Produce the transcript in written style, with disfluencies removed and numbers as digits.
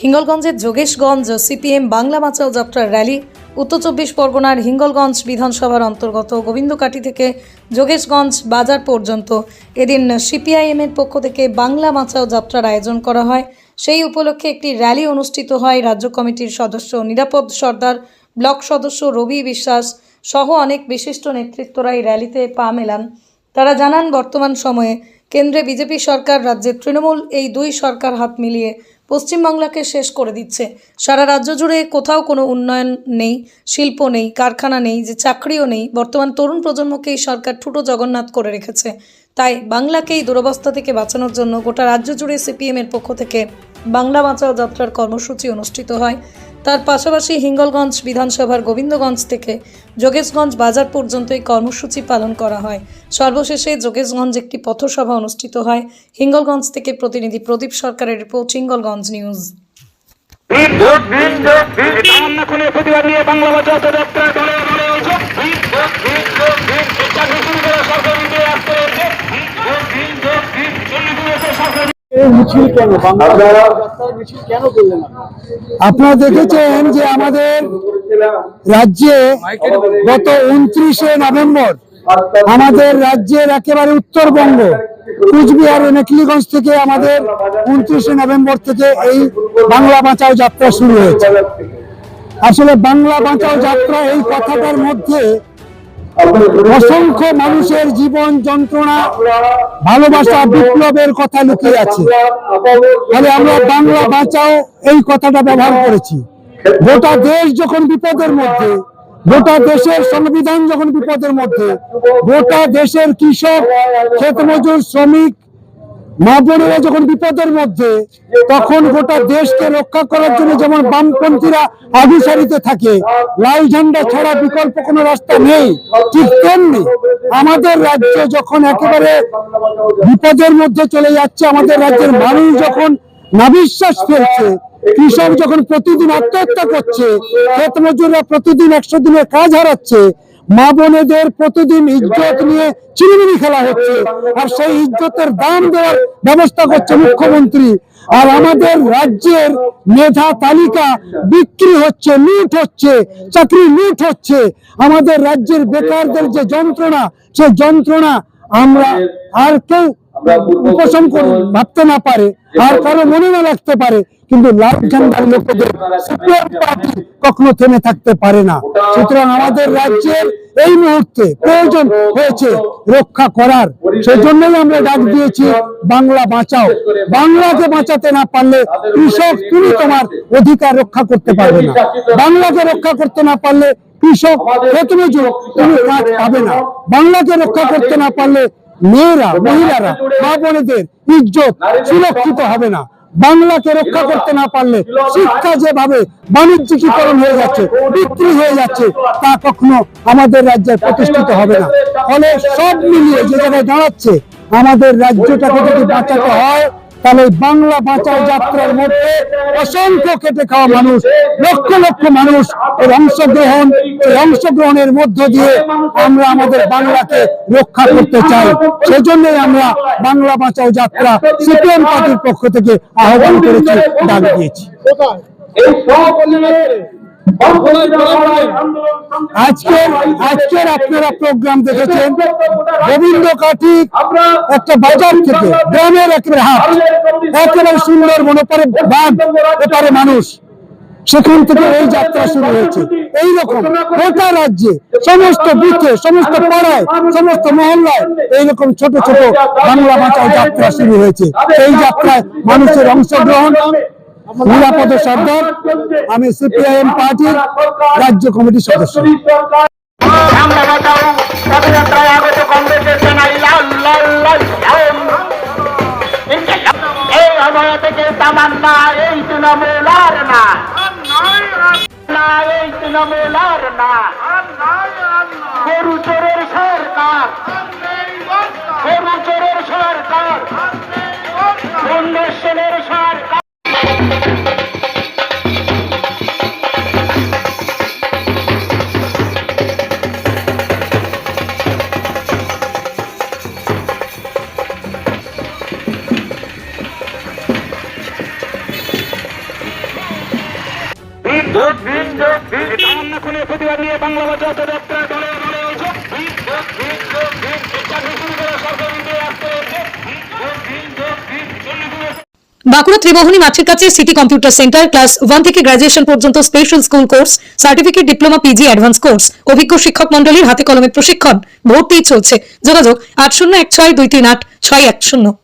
হিঙ্গলগঞ্জের Jogeshganj CPM Bangla বাঁচাও যাত্রার rally. উত্তর চব্বিশ পরগনার হিঙ্গলগঞ্জ বিধানসভার অন্তর্গত গোবিন্দকাটি থেকে যোগেশগঞ্জ বাজার পর্যন্ত এদিন সিপিআইএমের পক্ষ থেকে বাংলা বাঁচাও যাত্রার আয়োজন করা হয়। সেই উপলক্ষে একটি র্যালি অনুষ্ঠিত হয়। রাজ্য কমিটির সদস্য নিরাপদ সর্দার, ব্লক সদস্য রবি বিশ্বাস সহ অনেক বিশিষ্ট নেতৃত্বরা এই র্যালিতে পা মেলান। তারা জানান, বর্তমান সময়ে কেন্দ্রে বিজেপি সরকার, রাজ্যের তৃণমূল, এই দুই সরকার হাত মিলিয়ে পশ্চিমবাংলাকে শেষ করে দিচ্ছে। সারা রাজ্য জুড়ে কোথাও কোনো উন্নয়ন নেই, শিল্প নেই, কারখানা নেই, যে চাকরিও নেই। বর্তমান তরুণ প্রজন্মকে এই সরকার ঠুটো জগন্নাথ করে রেখেছে। তাই বাংলাকে এই দুরবস্থা থেকে বাঁচানোর জন্য গোটা রাজ্য জুড়ে সিপিএমের পক্ষ থেকে বাংলা বাঁচাও যাত্রার কর্মসূচি অনুষ্ঠিত হয়। তার পাশাপাশি হিঙ্গলগঞ্জ বিধানসভার গোবিন্দগঞ্জ থেকে যোগেশগঞ্জ বাজার পর্যন্ত এই কর্মসূচি পালন করা হয়। সর্বশেষে যোগেশগঞ্জ একটি পথসভা অনুষ্ঠিত হয়। হিঙ্গলগঞ্জ থেকে প্রতিনিধি প্রদীপ সরকারের রিপোর্ট, হিঙ্গলগঞ্জ নিউজ। আপনারা দেখেছেন যে আমাদের রাজ্যে গত 29শে নভেম্বর আমাদের রাজ্যের একেবারে উত্তরবঙ্গ কুচবিহার মেখলিগঞ্জ থেকে আমাদের 29শে নভেম্বর থেকে এই বাংলা বাঁচাও যাত্রা শুরু হয়েছে। আসলে বাংলা বাঁচাও যাত্রা এই কথাটার মধ্যে অসংখ্য মানুষের জীবন যন্ত্রণা, ভালোবাসা, বিপ্লবের কথা লুকিয়ে আছে। ফলে আমরা বাংলা বাঁচাও এই কথাটা ব্যবহার করেছি। গোটা দেশ যখন বিপদের মধ্যে, গোটা দেশের সংবিধান যখন বিপদের মধ্যে, গোটা দেশের কৃষক, ক্ষেত মজুর, শ্রমিক, মা বোনেরা যখন বিপদের মধ্যে, তখন গোটা দেশকে রক্ষা করার জন্য যেমন বামপন্থীরা আগুসারিতে থাকে, লাল ঝান্ডা ছাড়া বিকল্প কোনো রাস্তা নেই, ঠিক তেমনি আমাদের রাজ্য যখন একেবারে বিপদের মধ্যে চলে যাচ্ছে, আমাদের রাজ্যের মানুষ যখন নাভিশ্বাস ফেলছে, কৃষক যখন প্রতিদিন আত্মহত্যা করছে, ক্ষেত মজুররা প্রতিদিন 100 দিনের কাজ হারাচ্ছে, মা বোনেদের প্রতিদিন ইজ্জত নিয়ে চিনিমিনি খেলা হচ্ছে, আর সেই ইজ্জতের দাম দেওয়ার ব্যবস্থা করছে মুখ্যমন্ত্রী। আর আমাদের রাজ্যের মেধা তালিকা বিক্রি হচ্ছে, লুট হচ্ছে, চাকরি লুট হচ্ছে। আমাদের রাজ্যের বেকারদের যে যন্ত্রণা, সেই যন্ত্রণা আমরা আর কেউ উপশম ভাবতে না পারে, আর কারো মনে না রাখতে পারে, কিন্তু লাল ঝান্ডার লোকেদের সিপিএম পার্টি কখনো থেমে থাকতে পারে না। সুতরাং আমাদের রাজ্যের এই মুহূর্তে প্রয়োজন হয়েছে রক্ষা করার। সেজন্যই আমরা ডাক দিয়েছি বাংলা বাঁচাও। বাংলাকে বাঁচাতে না পারলে কৃষক, তুমি তোমার অধিকার রক্ষা করতে পারবে না। বাংলাকে রক্ষা করতে না পারলে কৃষক, তুমি কাজ পাবে না। বাংলাকে রক্ষা করতে না পারলে মেয়েরা, মহিলারা, মা বোনেদের ইজ্জত সুরক্ষিত হবে না। বাংলাকে রক্ষা করতে না পারলে শিক্ষা যেভাবে বাণিজ্যিকীকরণ হয়ে যাচ্ছে, বিক্রি হয়ে যাচ্ছে, তা কখনো আমাদের রাজ্যে প্রতিষ্ঠিত হবে না। ফলে সব মিলিয়ে যে জায়গায় দাঁড়াচ্ছে, আমাদের রাজ্যটাকে যদি বাঁচাতে হয়, তাহলে বাংলা বাঁচাও যাত্রার মধ্যে অসংখ্য খেটে খাওয়া মানুষ, লক্ষ লক্ষ মানুষ এর অংশগ্রহণ, এই অংশগ্রহণের মধ্য দিয়ে আমরা আমাদের বাংলাকে রক্ষা করতে চাই। সেজন্যই আমরা বাংলা বাঁচাও যাত্রা সিপিএম পার্টির পক্ষ থেকে আহ্বান করেছি, ডাক দিয়েছি। আজকের আপনারা প্রোগ্রাম দেখেছেন গোবিন্দকাটি একটা বাজার থেকে, গ্রামের একেবারে হাট, একেবারে সুন্দর মনে পড়ে বাঘ, এপারে মানুষ, সেখান থেকে এই যাত্রা শুরু হয়েছে। এইরকম গোটা রাজ্যে সমস্ত বুথে, সমস্ত পাড়ায়, সমস্ত মহল্লায় এইরকম ছোট ছোট বাংলা বাঁচাও যাত্রা শুরু হয়েছে। এই যাত্রায় মানুষের অংশগ্রহণ। নিরাপদ সর্দার, আমি সিপিআইএম পার্টির রাজ্য কমিটির সদস্য। গরু চোরের সরকার, গরু চোরের সরকার, উন্নয়নের সরকার। যোগ দিন যোগ দিন তামান্না খুনের প্রতিবাদ নিয়ে বাংলা বাঁচাও যাত্রা দলে দলে যোগ দিন যোগ দিন যোগ দিন চাকরি শুরু করা সরকার বিরুদ্ধে আসতে যোগ দিন যোগ দিন বাঁকুড়া ত্রিমোহনী মাঠের কাছে সিটি কম্পিউটার সেন্টার ক্লাস 1 থেকে গ্র্যাজুয়েশন পর্যন্ত special school course certificate diploma PG advance course অভিজ্ঞ শিক্ষক মণ্ডলীর হাতে কলমে প্রশিক্ষণ ভর্তি চলছে যোগাযোগ 8016238610